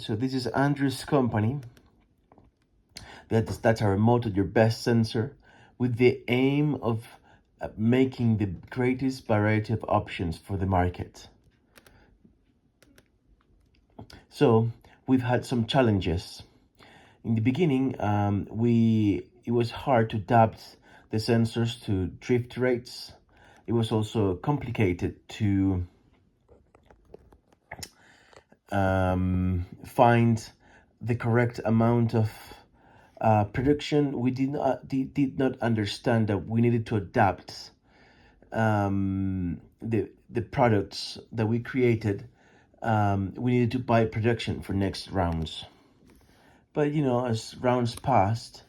So this is Andrew's company. That's our motto, your best sensor, with the aim of making the greatest variety of options for the market. So we've had some challenges. In the beginning, it was hard to adapt the sensors to drift rates. It was also complicated to find the correct amount of production. We did not understand that we needed to adapt the products that we created. We needed to buy production for next rounds. But as rounds passed,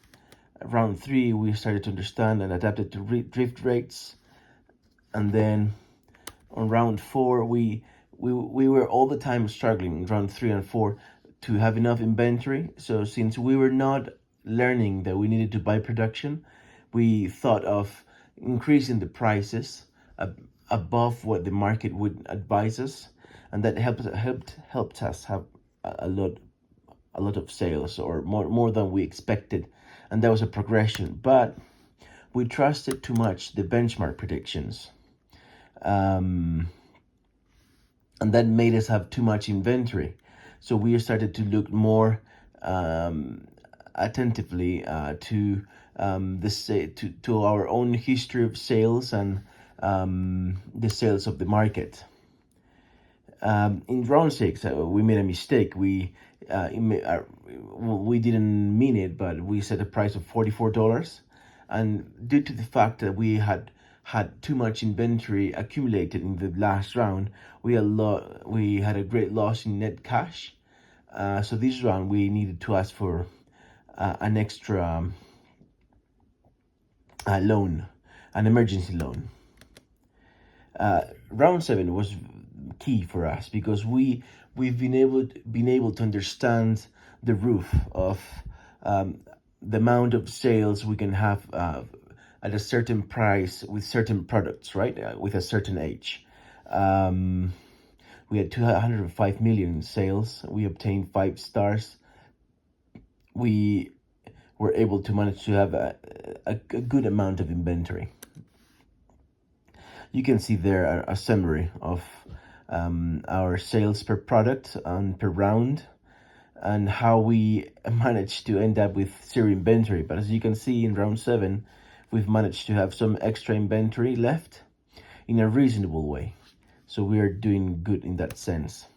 round 3 we started to understand and adapted to drift rates, and then on round 4 we were all the time struggling in round 3 and 4 to have enough inventory. So since we were not learning that we needed to buy production, we thought of increasing the prices above what the market would advise us, and that helped us have a lot of sales, or more than we expected, and that was a progression. But we trusted too much the benchmark predictions, and that made us have too much inventory. So we started to look more attentively to our own history of sales and the sales of the market. In round 6, we made a mistake. We didn't mean it, but we set a price of $44, and due to the fact that we had too much inventory accumulated in the last round, we had a great loss in net cash. So this round we needed to ask for an extra loan, an emergency loan. Round 7 was key for us because we've been able to understand the roof of the amount of sales we can have at a certain price with certain products, right? With a certain age. We had 205 million sales. We obtained 5 stars. We were able to manage to have a good amount of inventory. You can see there a summary of our sales per product and per round, and how we managed to end up with zero inventory. But as you can see, in round 7, we've managed to have some extra inventory left in a reasonable way. So we are doing good in that sense.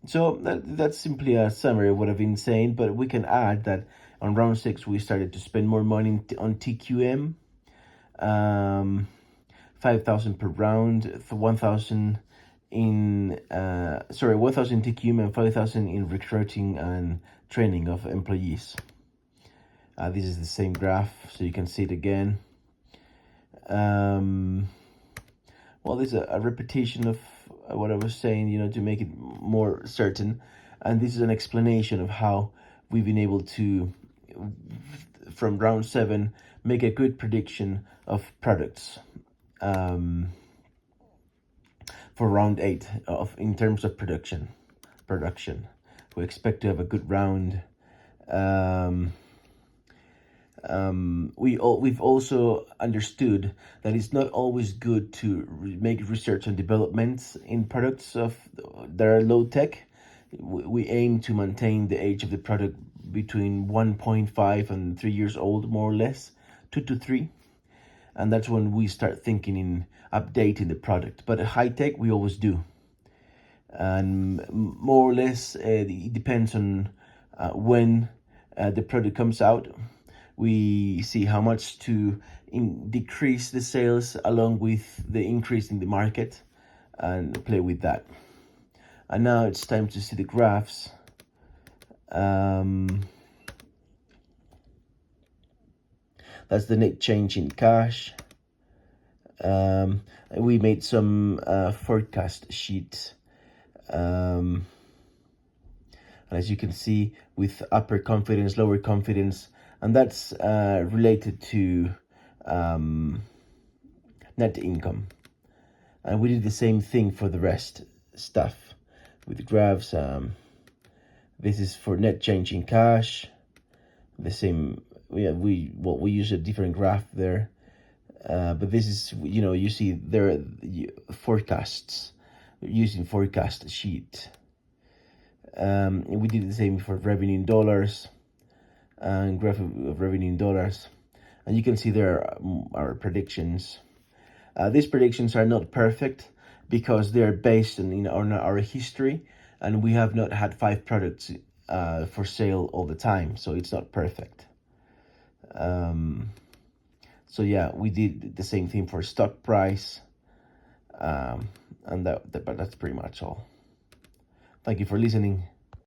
So that's simply a summary of what I've been saying, but we can add that on round 6, we started to spend more money on TQM. 5,000 per round, 1,000 in 1,000 TQM and 5,000 in recruiting and training of employees. This is the same graph, so you can see it again. Well, this is a repetition of what I was saying, to make it more certain. And this is an explanation of how we've been able to, from round 7, make a good prediction of products for round 8 in terms of production. We expect to have a good round. We've also understood that it's not always good to make research and developments in products that are low tech. We aim to maintain the age of the product between 1.5 and 3 years old, more or less, 2 to 3. And that's when we start thinking in updating the product. But at high tech, we always do. And more or less, it depends on when the product comes out. We see how much to decrease the sales along with the increase in the market, and play with that. And now it's time to see the graphs. That's the net change in cash. We made some forecast sheets. And as you can see, with upper confidence, lower confidence, and that's related to net income. And we did the same thing for the rest stuff. with graphs. This is for net change in cash. The same. We use a different graph there, but this is, you see there forecasts using forecast sheet. We did the same for revenue in dollars and graph of revenue in dollars, and you can see there are predictions. These predictions are not perfect because they're based on our history, and we have not had 5 products for sale all the time, so it's not perfect. So yeah, we did the same thing for stock price, and but that's pretty much all. Thank you for listening.